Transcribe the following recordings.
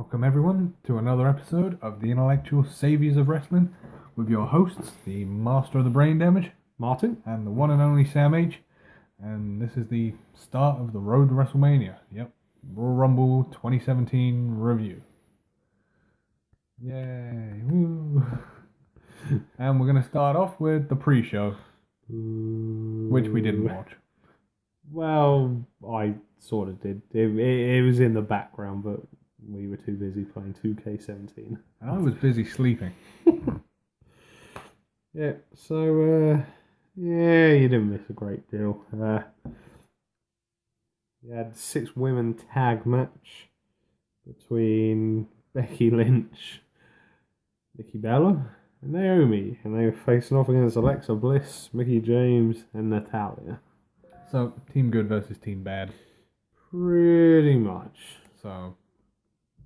Welcome everyone to another episode of the Intellectual Saviors of Wrestling with your hosts, the Master of the Brain Damage, Martin, and the one and only Sam H. And this is the start of the road to WrestleMania. Yep, Royal Rumble 2017 review. Yay! Woo! And we're going to start off with the pre-show, which we didn't watch. Well, I sort of did. It was in the background, but we were too busy playing 2K17. And I was busy sleeping. Yeah, so, you didn't miss a great deal. You had 6-women tag match between Becky Lynch, Nikki Bella, and Naomi. And they were facing off against Alexa Bliss, Mickie James, and Natalya. So, Team Good versus Team Bad. Pretty much. So,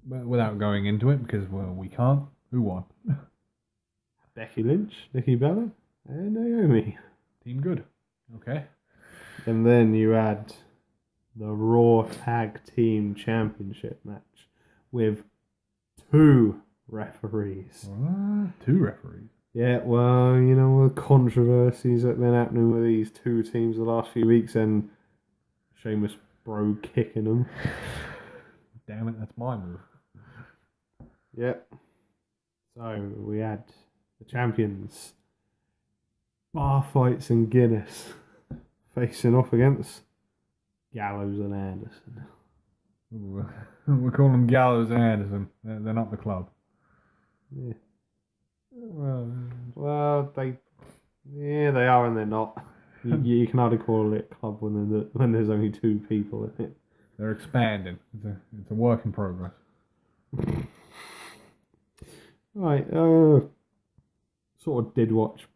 without going into it, because we can't, who won? Becky Lynch, Nikki Bella, and Naomi. Team Good. Okay. And then you had the Raw Tag Team Championship match with 2 referees. 2 referees. Yeah, well, you know, the controversies that have been happening with these 2 teams the last few weeks, and Sheamus bro kicking them. Damn it, that's my move. Yep. So we had the champions, Bar Fights and Guinness, facing off against Gallows and Anderson. Ooh, we call them Gallows and Anderson. They're not the club. Yeah. Well, they are and they're not. You can hardly call it a club when there's only 2 people in it. They're expanding. It's a work in progress. Right, sort of did watch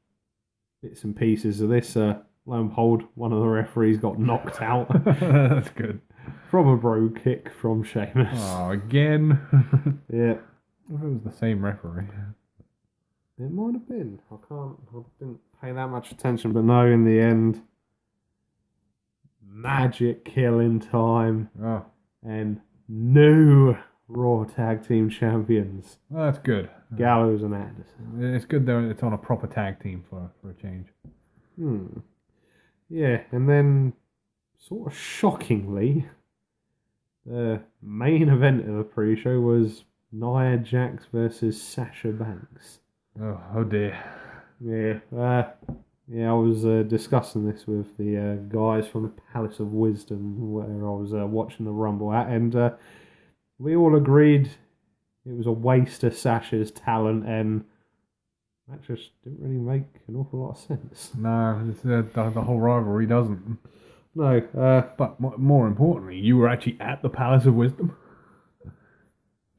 bits and pieces of this. Lo and behold, one of the referees got knocked out. That's good. From a bro kick from Sheamus. Oh, again? Yeah. If it was the same referee. It might have been. I didn't pay that much attention, but no, in the end, magic killing time. Oh, And new Raw Tag Team Champions. well, that's good. Gallows and Anderson. It's good though it's on a proper tag team for a change. Yeah, and then, sort of shockingly, the main event of the pre-show was Nia Jax versus Sasha Banks. Oh dear. Yeah, I was discussing this with the guys from Palace of Wisdom, where I was watching the Rumble at, and we all agreed it was a waste of Sasha's talent, and that just didn't really make an awful lot of sense. No, the whole rivalry doesn't. No, But more importantly, you were actually at the Palace of Wisdom.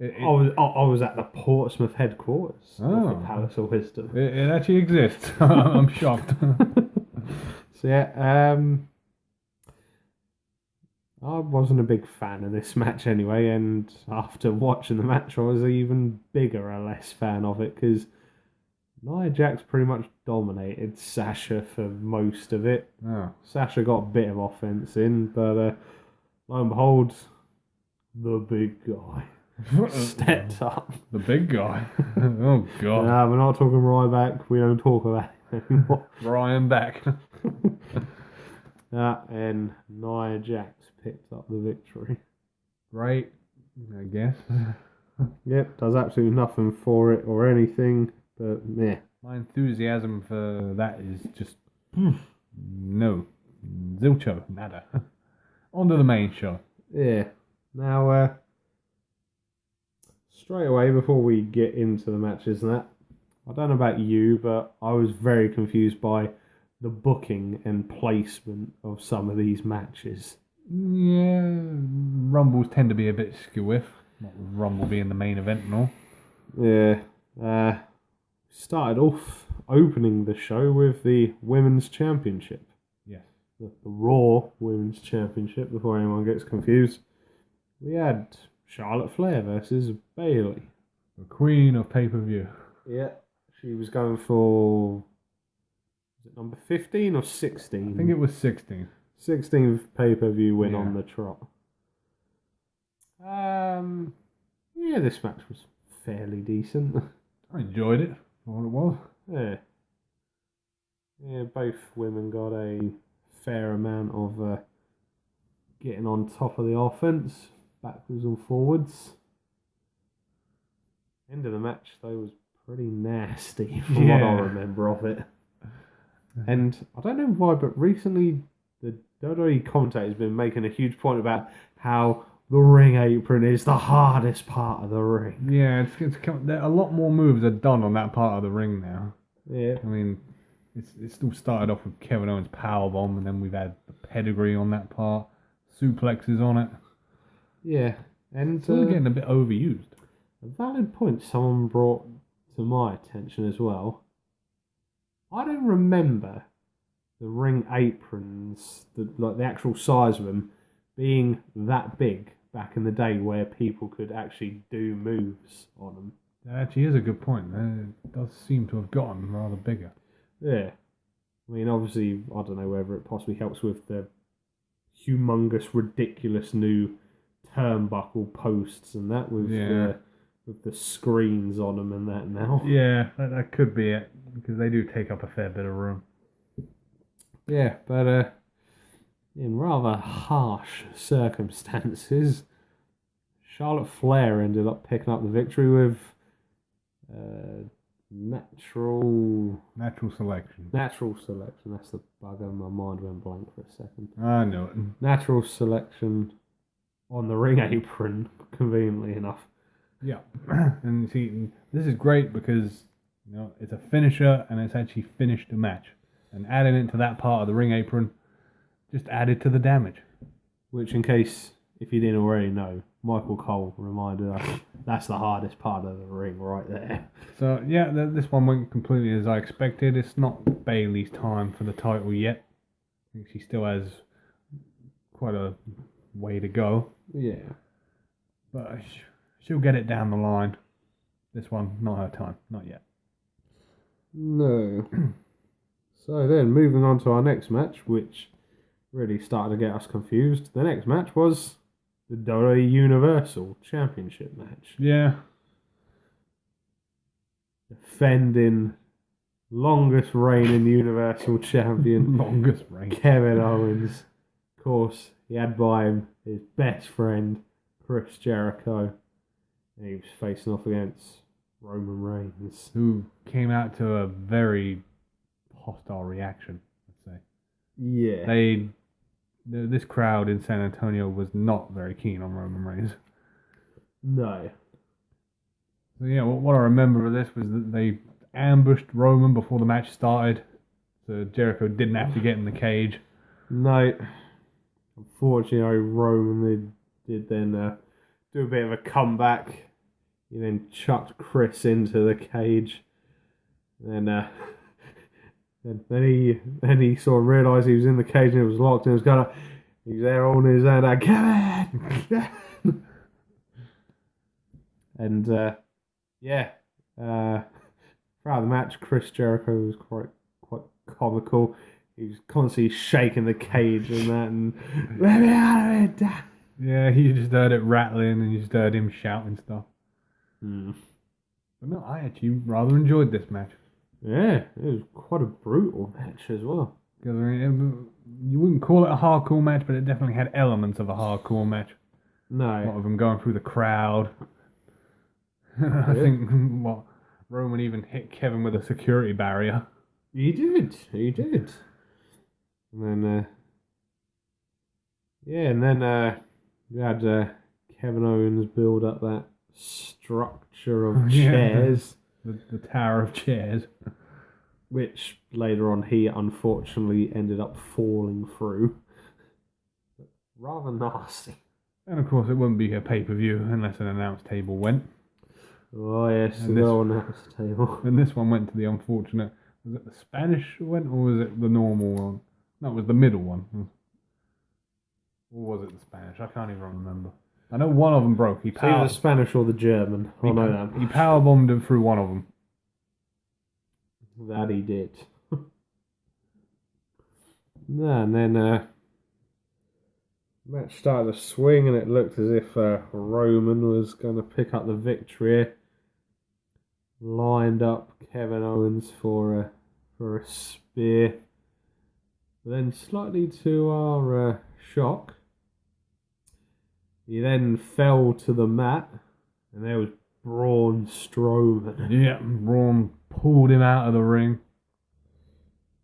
I was at the Portsmouth headquarters of the Palace of Wisdom. It actually exists. I'm shocked. So yeah, I wasn't a big fan of this match anyway, and after watching the match, I was an even bigger or less fan of it, because Nia Jax pretty much dominated Sasha for most of it. Oh. Sasha got a bit of offense in, but lo and behold, the big guy stepped up. The big guy. Oh god. Nah, we're not talking Ryback. We don't talk about it anymore. Ryan back. And Nia Jax picked up the victory. Right, I guess. Yep, does absolutely nothing for it or anything, but meh. My enthusiasm for that is just no. Zilcho, nada. On to the main show. Yeah. Now, straight away, before we get into the matches and that, I don't know about you, but I was very confused by the booking and placement of some of these matches. Yeah, Rumbles tend to be a bit skew-if. Rumble being the main event and all. Yeah. Started off opening the show with the Women's Championship. Yes. The Raw Women's Championship, before anyone gets confused. We had Charlotte Flair versus Bayley. The queen of pay-per-view. Yeah. She was going for... Was it number 15 or 16? I think it was 16. 16th pay-per-view win Yeah. on the trot. Yeah, this match was fairly decent. I enjoyed it for what it was. Yeah. Yeah, both women got a fair amount of getting on top of the offense, backwards and forwards. End of the match, though, was pretty nasty from what I remember of it. And I don't know why, but recently the WWE commentator has been making a huge point about how the ring apron is the hardest part of the ring. Yeah, a lot more moves are done on that part of the ring now. Yeah. I mean, it still started off with Kevin Owens' powerbomb, and then we've had the pedigree on that part, suplexes on it. Yeah, and It's all getting a bit overused. a valid point someone brought to my attention as well. I don't remember the ring aprons, the actual size of them, being that big back in the day where people could actually do moves on them. That actually is a good point. It does seem to have gotten rather bigger. Yeah. I mean, obviously, I don't know whether it possibly helps with the humongous, ridiculous new turnbuckle posts and that with the screens on them and that now. Yeah, that could be it, because they do take up a fair bit of room. Yeah, but in rather harsh circumstances, Charlotte Flair ended up picking up the victory with natural selection. Natural selection. That's the bugger. My mind went blank for a second. I know it. Natural selection on the ring apron, conveniently enough. Yeah, and see, this is great because it's a finisher and it's actually finished the match, and adding it to that part of the ring apron just added to the damage. Which, in case if you didn't already know, Michael Cole reminded us that's the hardest part of the ring right there. So yeah, this one went completely as I expected. It's not Bayley's time for the title yet. I think she still has quite a way to go. Yeah, but she'll get it down the line. This one, not her time, not yet. No. So then, moving on to our next match, which really started to get us confused. The next match was the WWE Universal Championship match. Yeah. Defending longest reigning Universal Champion. Longest reign. Kevin Owens. Of course, he had by him his best friend, Chris Jericho. And he was facing off against Roman Reigns, who came out to a very hostile reaction, let's say. Yeah. This crowd in San Antonio was not very keen on Roman Reigns. No. So yeah, what I remember of this was that they ambushed Roman before the match started, so Jericho didn't have to get in the cage. No. Unfortunately, Roman did then do a bit of a comeback. He then chucked Chris into the cage. And then he sort of realised he was in the cage and it was locked, and he was there holding his hand out, Kevin! And throughout the match, Chris Jericho was quite comical. He was constantly shaking the cage and that, and let me out of it! Yeah, you just heard it rattling and you just heard him shouting stuff. But no, I actually rather enjoyed this match. Yeah, it was quite a brutal match as well. Because you wouldn't call it a hardcore match, but it definitely had elements of a hardcore match. No. A lot of them going through the crowd. I think Roman even hit Kevin with a security barrier. He did. And then, we had Kevin Owens build up that structure of chairs. The Tower of Chairs. Which later on he unfortunately ended up falling through. Rather nasty. And of course it wouldn't be a pay-per-view unless an announce table went. Oh yes, no announce table. And this one went to the unfortunate... Was it the Spanish one or was it the normal one? No, it was the middle one. Or was it the Spanish? I can't even remember. I know one of them broke. Either the Spanish or the German. I know that. He powerbombed him through one of them. That he did. And then Match started to swing, and it looked as if Roman was going to pick up the victory. Lined up Kevin Owens for a spear. But then, slightly to our shock, he then fell to the mat, and there was Braun Strowman. Yeah, Braun pulled him out of the ring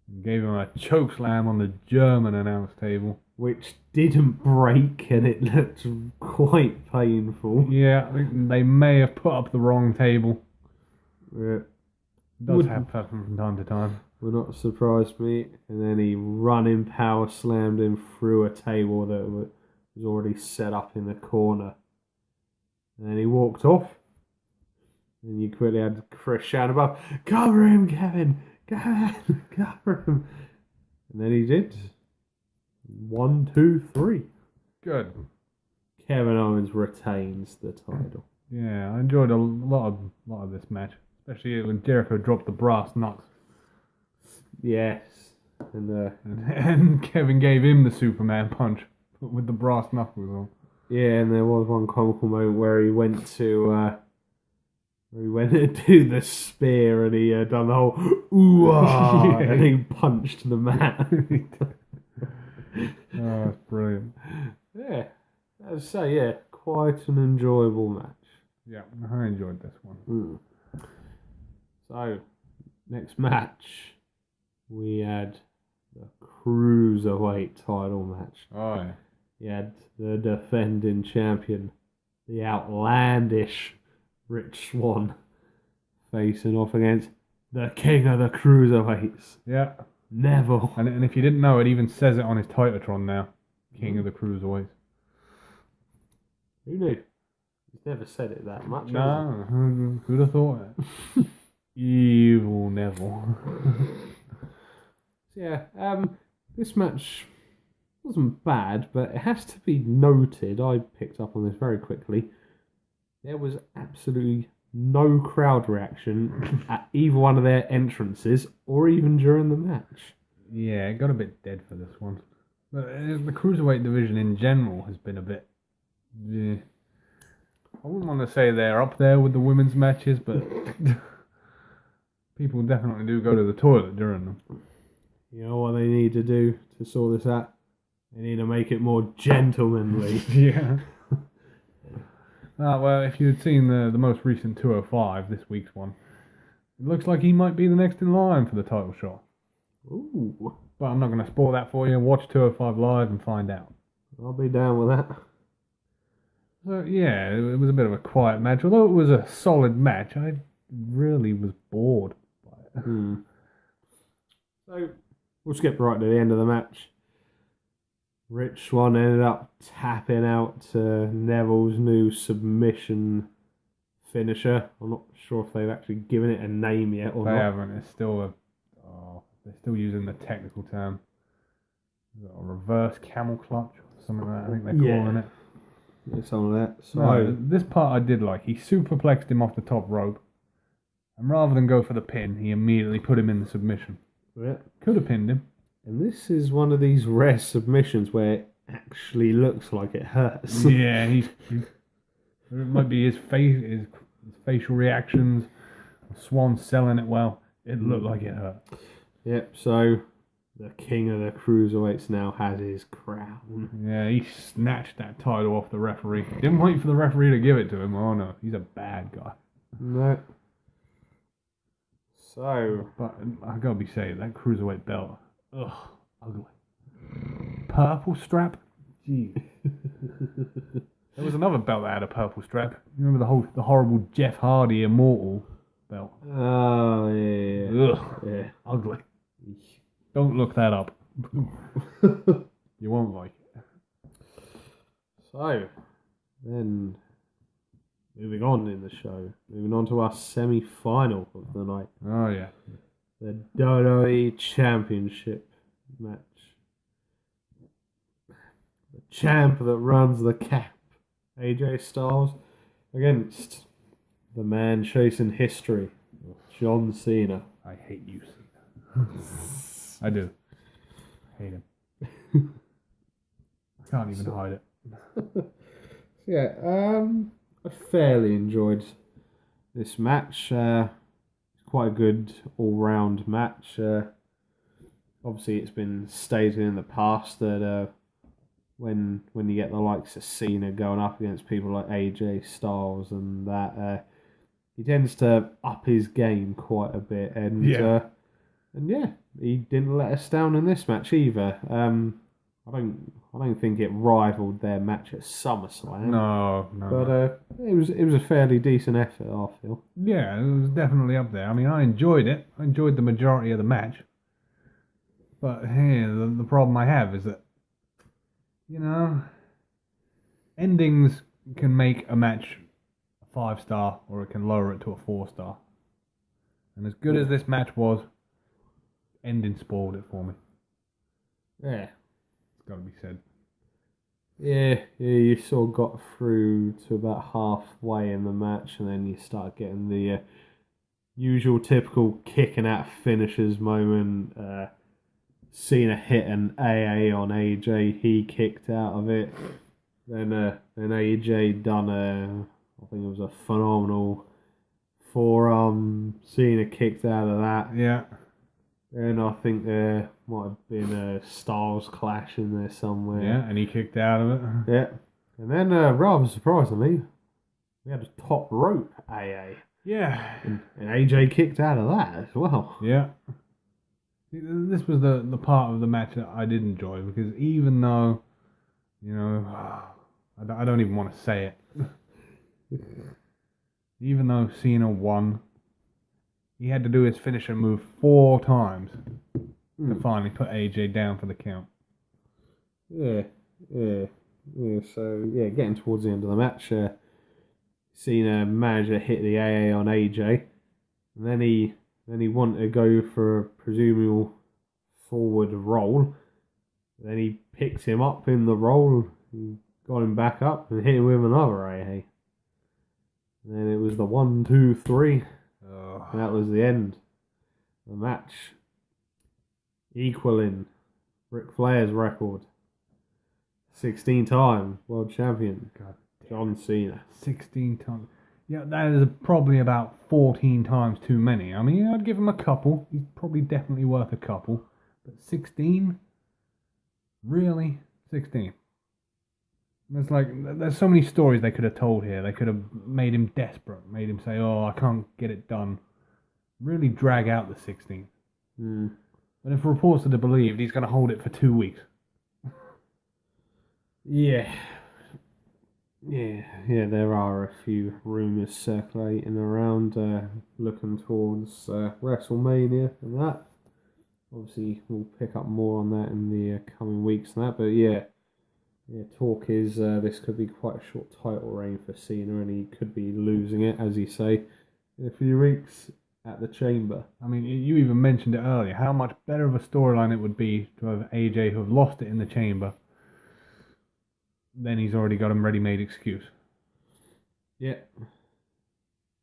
and gave him a choke slam on the German announce table. Which didn't break, and it looked quite painful. Yeah, I think they may have put up the wrong table. Yeah. Does happen from time to time. Would not surprise me. And then he running power slammed him through a table that was already set up in the corner. And then he walked off. And you quickly had Chris shouting above, "Cover him, Kevin! Cover him!" And then he did. 1, 2, 3. Good. Kevin Owens retains the title. Yeah, I enjoyed a lot of this match, especially when Jericho dropped the brass knucks. Yes. And Kevin gave him the Superman punch with the brass knuckles on. Yeah, and there was one comical moment where he went to do the spear, and he done the whole ooh ah, Yeah. and he punched the mat. Oh, that's brilliant. Yeah, I'd say yeah, quite an enjoyable match. Yeah, I enjoyed this one. So, next match, we had the Cruiserweight title match. Oh, yeah. You had the defending champion, the outlandish Rich Swann, facing off against the king of the Cruiserweights, Yeah. Neville. And if you didn't know, it even says it on his Titantron now. King of the Cruiserweights. Who knew? He's never said it that much. No, who'd have thought it? Evil Neville. Yeah, this match wasn't bad, but it has to be noted, I picked up on this very quickly, there was absolutely no crowd reaction at either one of their entrances or even during the match. Yeah, it got a bit dead for this one. But the Cruiserweight division in general has been a bit... Yeah. I wouldn't want to say they're up there with the women's matches, but people definitely do go to the toilet during them. You know what they need to do to sort this out? They need to make it more gentlemanly. Yeah. Well, if you'd seen the most recent 205, this week's one, it looks like he might be the next in line for the title shot. Ooh. But I'm not going to spoil that for you. Watch 205 live and find out. I'll be down with that. So, yeah, it was a bit of a quiet match. Although it was a solid match, I really was bored by it. So, we'll skip right to the end of the match. Rich Swann ended up tapping out Neville's new submission finisher. I'm not sure if they've actually given it a name yet or They not. haven't. It's still they're still using the technical term. A reverse camel clutch or something like that, I think they're calling it. Yeah, some of that. So, No, this part I did like. He superplexed him off the top rope. And rather than go for the pin, he immediately put him in the submission. yeah. Could have pinned him. And this is one of these rare submissions where it actually looks like it hurts. Yeah, it might be his facial reactions. Swan selling it well. It looked like it hurt. Yep, so the king of the Cruiserweights now has his crown. Yeah, he snatched that title off the referee. Didn't wait for the referee to give it to him. Oh no, he's a bad guy. No. So, But I gotta be saying, that Cruiserweight belt, ugh, ugly. Purple strap? Gee. There was another belt that had a purple strap. You remember the horrible Jeff Hardy Immortal belt? oh yeah. Ugh, Yeah. ugly. Don't look that up. You won't like it. So, then moving on in the show, moving on to our semi-final of the night, Oh yeah. the WWE Championship match. The champ that runs the cap, AJ Styles, against the man chasing history, John Cena. I hate you, Cena. I do. Hate him. Can't even hide it. Yeah, I fairly enjoyed this match. It's quite a good all-round match. Obviously, it's been stated in the past that when you get the likes of Cena going up against people like AJ Styles and that, he tends to up his game quite a bit. And he didn't let us down in this match either. I don't think it rivaled their match at SummerSlam. No. But it was a fairly decent effort, I feel. Yeah, it was definitely up there. I mean, I enjoyed it. I enjoyed the majority of the match. But here, the problem I have is that, endings can make a match a 5-star or it can lower it to a 4-star. And as good as this match was, ending spoiled it for me. Yeah. It's got to be said. Yeah, you sort of got through to about halfway in the match, and then you start getting the usual typical kicking out finishes moment. Cena hit an AA on AJ, he kicked out of it. Then AJ done I think it was a phenomenal forearm. Cena kicked out of that. Yeah. And I think there might have been a Styles clash in there somewhere. Yeah, and he kicked out of it. Yeah. And then, rather surprisingly, we had a top rope AA. Yeah. And AJ kicked out of that as well. Yeah. This was the part of the match that I did enjoy, because even though, I don't even want to say it. Even though Cena won, he had to do his finisher move 4 times to finally put AJ down for the count. Yeah. So, getting towards the end of the match, Cena managed to hit the AA on AJ, and then he wanted to go for a presumable forward roll. Then he picked him up in the roll, and got him back up, and hit him with another AA. And then it was the 1, 2, 3. And that was the end of the match. Equaling Ric Flair's record. 16-time world champion. God, John Cena. 16 times. Yeah, that is probably about 14 times too many. I mean, I'd give him a couple. He's probably definitely worth a couple. But 16? Really? 16? There's so many stories they could have told here. They could have made him desperate, made him say, "Oh, I can't get it done." Really drag out the 16. But if reports are to be believed, he's going to hold it for 2 weeks. Yeah, there are a few rumours circulating around looking towards WrestleMania and that. Obviously, we'll pick up more on that in the coming weeks and that, but talk is this could be quite a short title reign for Cena, and he could be losing it, as you say, in a few weeks at the Chamber. I mean, you even mentioned it earlier, how much better of a storyline it would be to have AJ who have lost it in the Chamber. Then he's already got a ready-made excuse. Yeah.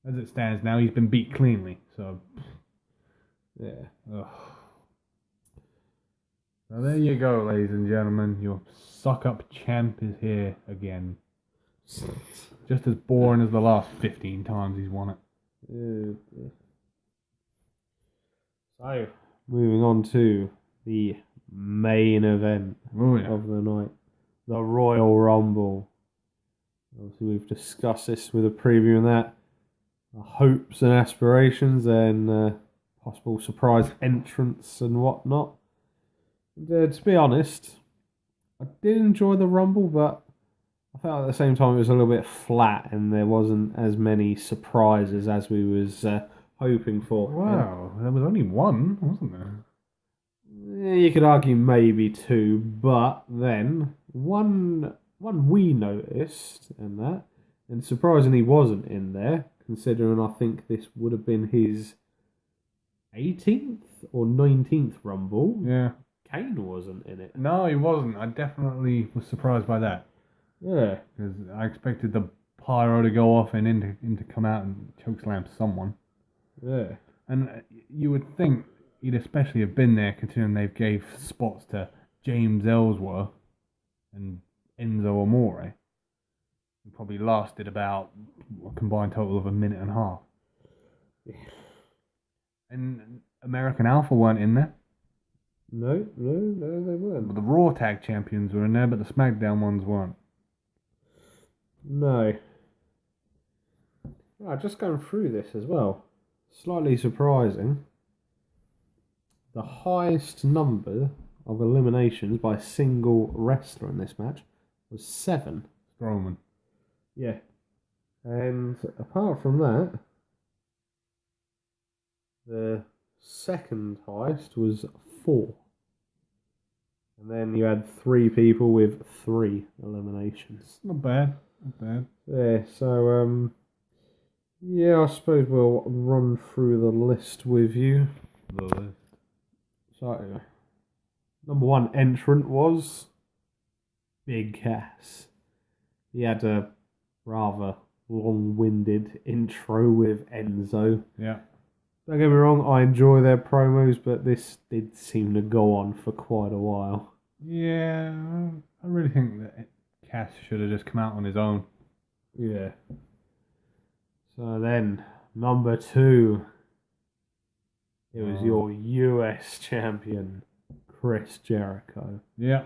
As it stands now, he's been beat cleanly, so... Yeah. Ugh. So there you go, ladies and gentlemen. Your suck-up champ is here again. Just as boring as the last 15 times he's won it. So, moving on to the main event of the night. The Royal Rumble. Obviously, we've discussed this with a preview and that. Our hopes and aspirations and possible surprise entrants and whatnot. And, to be honest, I did enjoy the Rumble, but I felt at the same time it was a little bit flat and there wasn't as many surprises as we was hoping for. Wow, there was only one, wasn't there? You could argue maybe 2, but then one we noticed and surprisingly wasn't in there, considering I think this would have been his 18th or 19th Rumble. Yeah. Kane wasn't in it. No, he wasn't. I definitely was surprised by that. Yeah. Because I expected the pyro to go off and him to come out and chokeslam someone. Yeah. And you would think he'd especially have been there, considering they gave spots to James Ellsworth and Enzo Amore, who probably lasted about a combined total of a minute and a half. And American Alpha weren't in there. No, they weren't. The Raw Tag Champions were in there, but the SmackDown ones weren't. No. Right, just going through this as well. Slightly surprising. The highest number of eliminations by a single wrestler in this match was 7. Strowman. Yeah. And apart from that, the second highest was 4. And then you had 3 people with 3 eliminations. Not bad. Not bad. Yeah, so, yeah, I suppose we'll run through the list with you. The list. So, number 1 entrant was Big Cass. He had a rather long-winded intro with Enzo. Yeah. Don't get me wrong, I enjoy their promos, but this did seem to go on for quite a while. Yeah, I really think that Cass should have just come out on his own. Yeah. So then, number 2, it was your US champion, Chris Jericho. Yeah.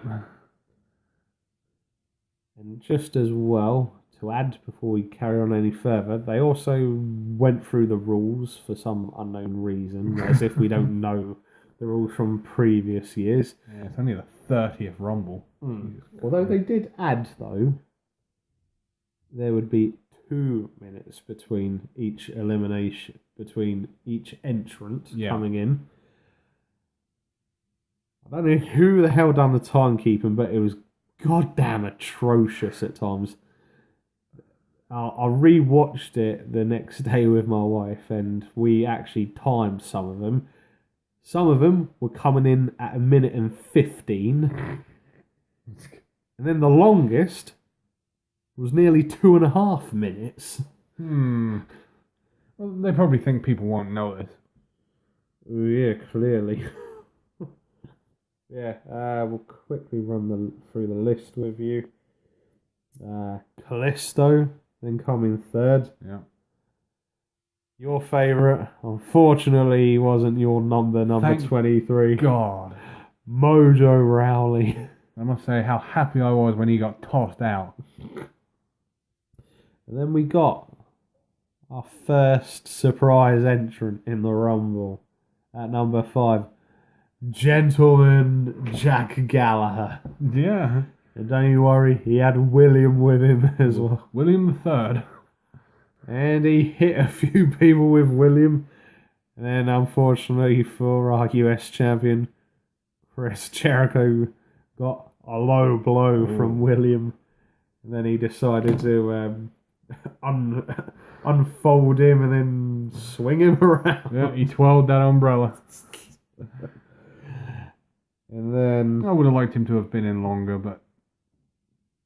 And just as well, to add before we carry on any further, they also went through the rules for some unknown reason, as if we don't know the rules from previous years. Yeah, it's only the 30th Rumble. Although they did add, though, there would be 2 minutes between each elimination, between each entrant coming in. I don't know who the hell done the timekeeping, but it was goddamn atrocious at times. I re-watched it the next day with my wife, and we actually timed some of them. Some of them were coming in at 1:15, and then the longest was nearly 2.5 minutes. Well, they probably think people won't notice. Oh, yeah, clearly. Yeah, we'll quickly run through the list with you. Callisto, then coming 3rd. Yeah. Your favourite, unfortunately, he wasn't your number Thank 23. God. Mojo Rawley. I must say how happy I was when he got tossed out. And then we got our first surprise entrant in the Rumble at number 5. Gentleman Jack Gallagher. Yeah. And don't you worry, he had William with him as well. William III. And he hit a few people with William. And then, unfortunately for our US champion, Chris Jericho got a low blow from William. And then he decided to unfold him and then swing him around. Yeah, he twirled that umbrella. And then... I would have liked him to have been in longer, but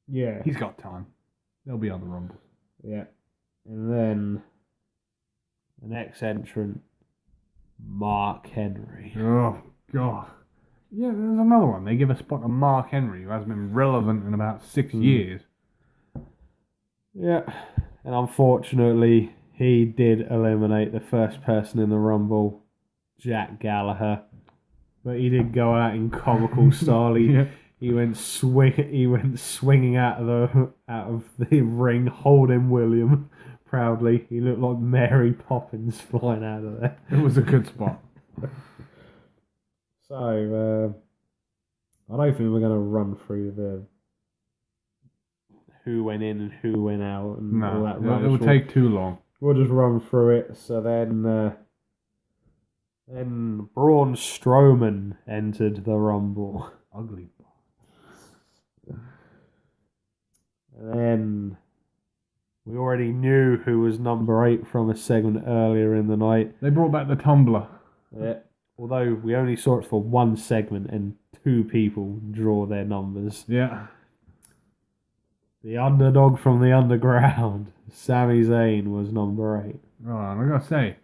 yeah. he's got time. They'll be on the Rumble. Yeah. And then the next entrant, Mark Henry. Oh, God. Yeah, there's another one. They give a spot to Mark Henry, who hasn't been relevant in about 6 years. Yeah. And unfortunately, he did eliminate the first person in the Rumble, Jack Gallagher. But he did go out in comical style. He went swinging out of the ring, holding William proudly. He looked like Mary Poppins flying out of there. It was a good spot. So I don't think we're going to run through the who went in and who went out and all that rubbish. It would take too long. We'll just run through it. So then Braun Strowman entered the Rumble. Ugly. And then we already knew who was number 8 from a segment earlier in the night. They brought back the tumbler. Yeah. Although we only saw it for 1 segment and 2 people draw their numbers. Yeah. The underdog from the underground, Sami Zayn, was number 8. Oh, and I gotta say,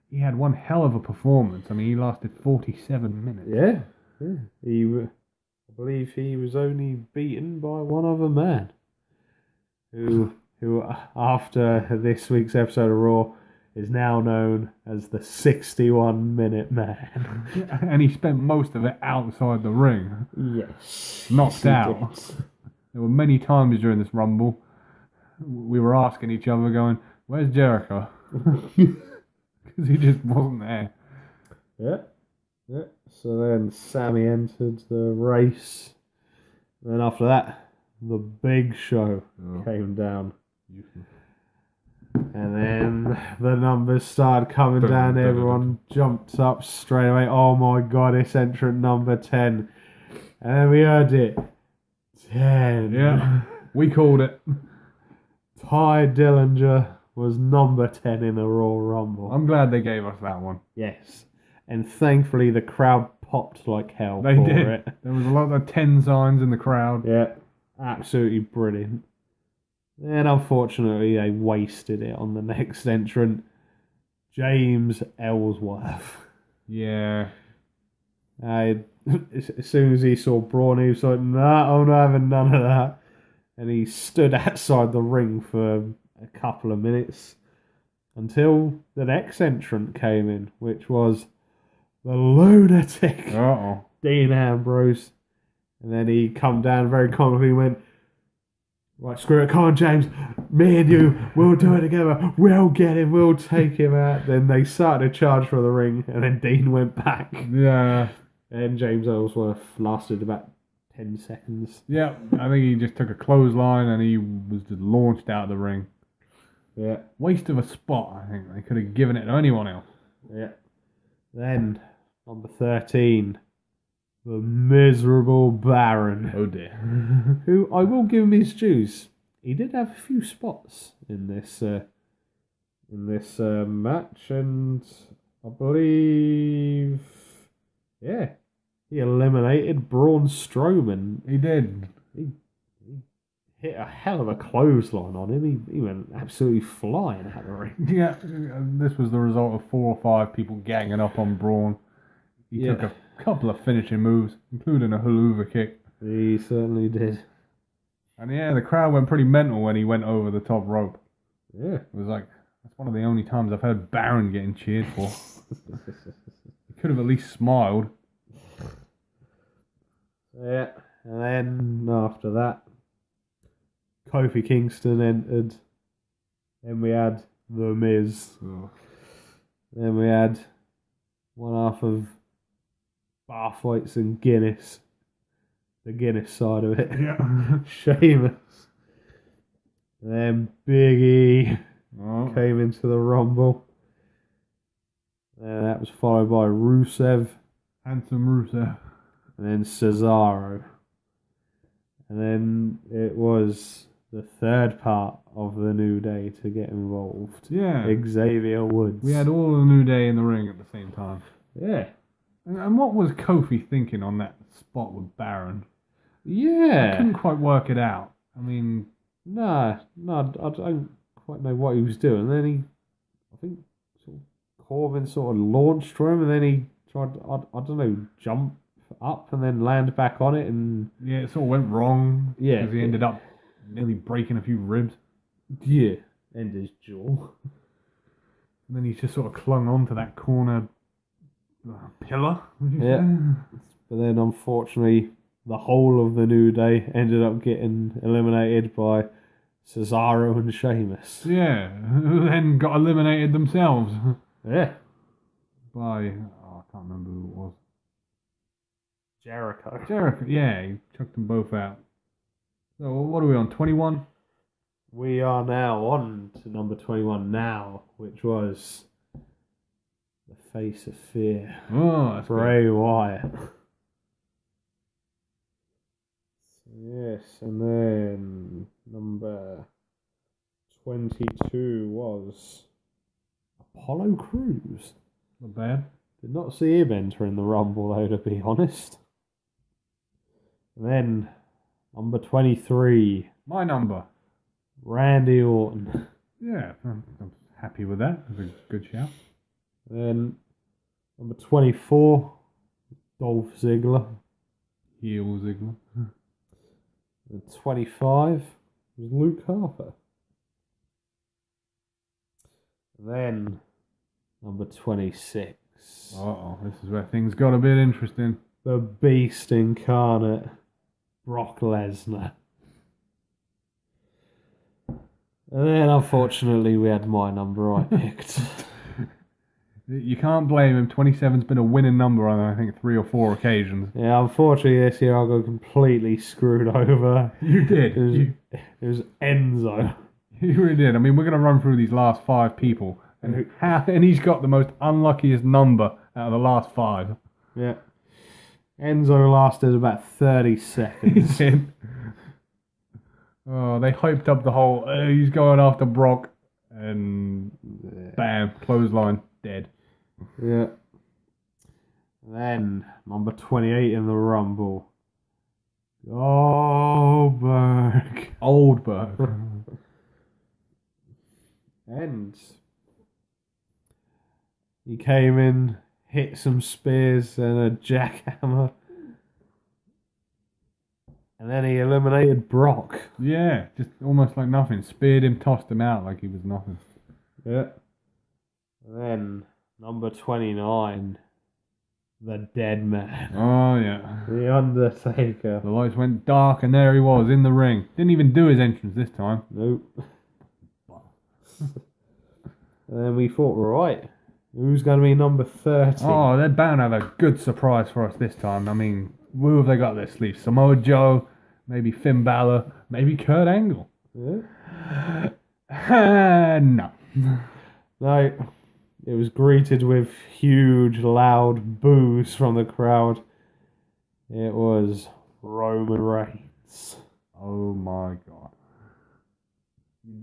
he had one hell of a performance. I mean, he lasted 47 minutes. Yeah. He I believe he was only beaten by one other man, who after this week's episode of Raw is now known as the 61-minute man. And he spent most of it outside the ring. Yes. Knocked he out. did. There were many times during this Rumble we were asking each other, going, "Where's Jericho?" Because he just wasn't there. Yeah. Yeah. So then Sammy entered the race. Then after that, the Big Show came down. Useless. And then the numbers started coming down. Everyone jumped up straight away. Oh my god, it's entrant number 10. And then we heard it. 10. Yeah, we called it. Ty Dillinger was number 10 in the Royal Rumble. I'm glad they gave us that one. Yes. And thankfully the crowd popped like hell They for did. it. There was a lot of 10 signs in the crowd. Yeah. Absolutely brilliant. And unfortunately, they wasted it on the next entrant, James Ellsworth. Yeah. As soon as he saw Braun, he was like, "Nah, I'm not having none of that." And he stood outside the ring for a couple of minutes until the next entrant came in, which was the lunatic, Uh-oh. Dean Ambrose. And then he come down very comically and went, "Right, screw it, come on, James. Me and you, we'll do it together. We'll get him. We'll take him out." Then they started to charge for the ring, and then Dean went back. Yeah. And James Ellsworth lasted about 10 seconds. Yeah, I think he just took a clothesline and he was just launched out of the ring. Yeah. Waste of a spot, I think. They could have given it to anyone else. Yeah. Then, number 13, the miserable Baron. Oh dear. Who, I will give him his dues. He did have a few spots in this match, and I believe, yeah, he eliminated Braun Strowman. He did. He hit a hell of a clothesline on him. He went absolutely flying out of the ring. Yeah, this was the result of 4 or 5 people ganging up on Braun. He took a couple of finishing moves, including a haluva kick. He certainly did. And yeah, the crowd went pretty mental when he went over the top rope. Yeah. It was like, that's one of the only times I've heard Baron getting cheered for. He could have at least smiled. Yeah. And then after that, Kofi Kingston entered. Then we had The Miz. Ugh. Then we had one half of Bar Fights and Guinness. The Guinness side of it. Yeah. Sheamus. And then Big E Oh. came into the Rumble. And that was followed by Rusev. Handsome Rusev. And then Cesaro. And then it was the third part of the New Day to get involved. Yeah. Xavier Woods. We had all the New Day in the ring at the same time. Yeah. And what was Kofi thinking on that spot with Baron? I Yeah. couldn't quite work it out. I mean, No, I don't quite know what he was doing. Then he, I think, sort of Corbin sort of launched for him, and then he tried, I don't know, jump up and then land back on it, and yeah, it sort of went wrong. Yeah. Because he ended up nearly breaking a few ribs. yeah, and his jaw. And then he just sort of clung on to that corner pillar. Would you Yeah. say? But then, unfortunately, the whole of the New Day ended up getting eliminated by Cesaro and Sheamus. Yeah. Who then got eliminated themselves Yeah. by, I can't remember who it was. Jericho. Jericho. Yeah, he chucked them both out. So what are we on? 21. We are now on to number 21 now, which was the Face of Fear, Oh, that's Bray Wyatt. Yes, and then number 22 was Apollo Crews. not bad. Did not see him entering the Rumble, though, to be honest. And then number 23, My number. Randy Orton. Yeah, I'm happy with that. That's a good shout. Then number 24, Dolph Ziggler. Heel Ziggler. At 25 was Luke Harper. Then, number 26. Uh-oh, this is where things got a bit interesting. The Beast Incarnate, Brock Lesnar. And then, unfortunately, we had my number I picked. You can't blame him. 27's been a winning number on, I think, 3 or 4 occasions. Yeah, unfortunately, this year I got completely screwed over. You did. It was Enzo. You really did. I mean, we're going to run through these last 5 people. And he's got the most unluckiest number out of the last 5. Yeah. Enzo lasted about 30 seconds. Oh, they hyped up the whole, he's going after Brock. And bam, clothesline, dead. Yeah. Then, number 28 in the Rumble. Goldberg. Oldberg. And he came in, hit some spears and a jackhammer. And then he eliminated Brock. Yeah, just almost like nothing. Speared him, tossed him out like he was nothing. Yeah. And then, number 29, the Dead Man. Oh, yeah. The Undertaker. The lights went dark and there he was in the ring. Didn't even do his entrance this time. Nope. And then we thought, right, who's going to be number 30? Oh, they're bound to have a good surprise for us this time. I mean, who have they got up their sleeves? Samoa Joe, maybe Finn Balor, maybe Kurt Angle. Yeah. No. No, it was greeted with huge, loud boos from the crowd. It was Roman Reigns. Oh my god.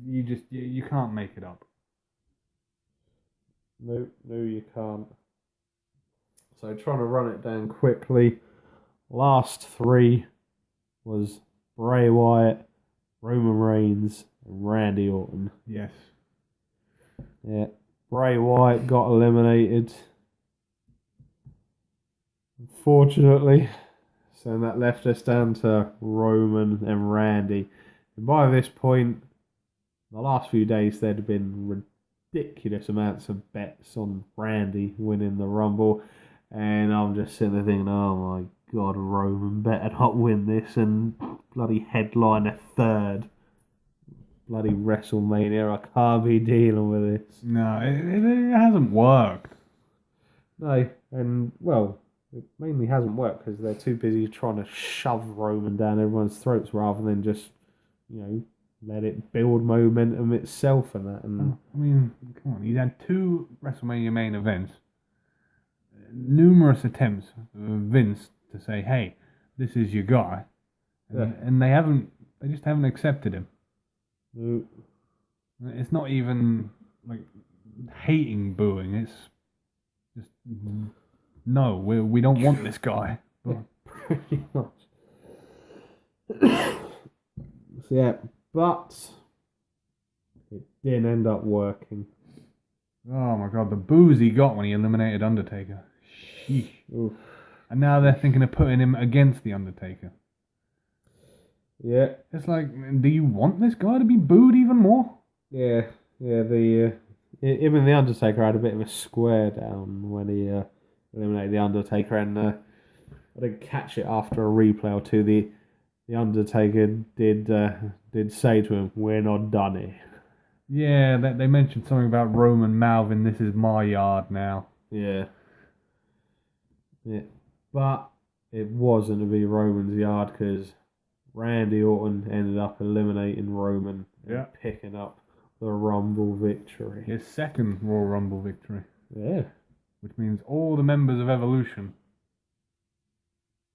You can't make it up. No, you can't. So trying to run it down quickly. Last 3 was Bray Wyatt, Roman Reigns, and Randy Orton. Yes. Yeah. Bray Wyatt got eliminated. Unfortunately. So that left us down to Roman and Randy. And by this point, the last few days there'd have been ridiculous amounts of bets on Randy winning the Rumble. And I'm just sitting there thinking, oh my god, Roman better not win this and bloody headline a 3rd. Bloody WrestleMania, I can't be dealing with this. No, it hasn't worked. No, and well, it mainly hasn't worked because they're too busy trying to shove Roman down everyone's throats rather than just, let it build momentum itself and that. And I mean, come on, he's had 2 WrestleMania main events. Numerous attempts of Vince to say, hey, this is your guy. And they just haven't accepted him. no. It's not even like hating booing, it's just no, we don't want this guy. But Pretty much. So yeah, but it didn't end up working. oh my god, the boos he got when he eliminated Undertaker. Sheesh. Oof. And now they're thinking of putting him against the Undertaker. Yeah, It's like, do you want this guy to be booed even more? yeah. The him and the Undertaker had a bit of a square down when he eliminated the Undertaker, and I didn't catch it after a replay or two. The Undertaker did say to him, "We're not done here." Yeah, they mentioned something about Roman mouthing, "This is my yard now." Yeah. Yeah, but it wasn't to be Roman's yard because Randy Orton ended up eliminating Roman and picking up the Rumble victory. His second Royal Rumble victory. Yeah. Which means all the members of Evolution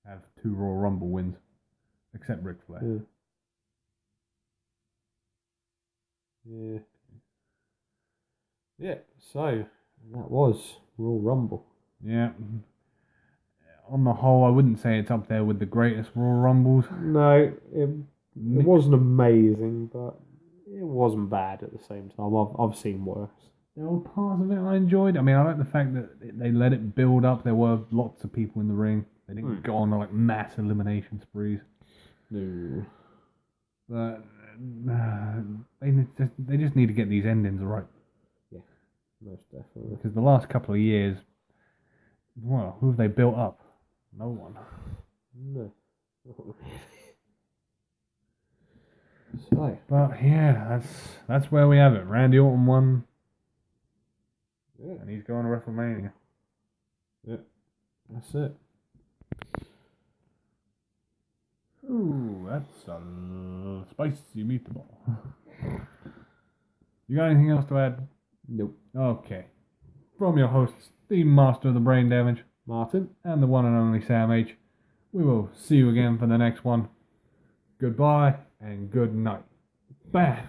have 2 Royal Rumble wins. Except Ric Flair. Yeah. Yeah, so that was Royal Rumble. Yeah. On the whole, I wouldn't say it's up there with the greatest Royal Rumbles. No, it wasn't amazing, but it wasn't bad at the same time. I've seen worse. there were parts of it I enjoyed. I mean, I like the fact that they let it build up. There were lots of people in the ring. They didn't go on like mass elimination sprees. No. But they just need to get these endings right. Yeah, most definitely. Because the last couple of years, well, who have they built up? No one. No. Not really. So. But yeah, that's where we have it. Randy Orton won. Yeah. And he's going to WrestleMania. Yeah. That's it. Ooh, that's a spicy meatball. You got anything else to add? Nope. Okay. From your hosts, the Master of the Brain Damage, Martin. and the one and only Sam H. We will see you again for the next one. Goodbye and good night. Bam!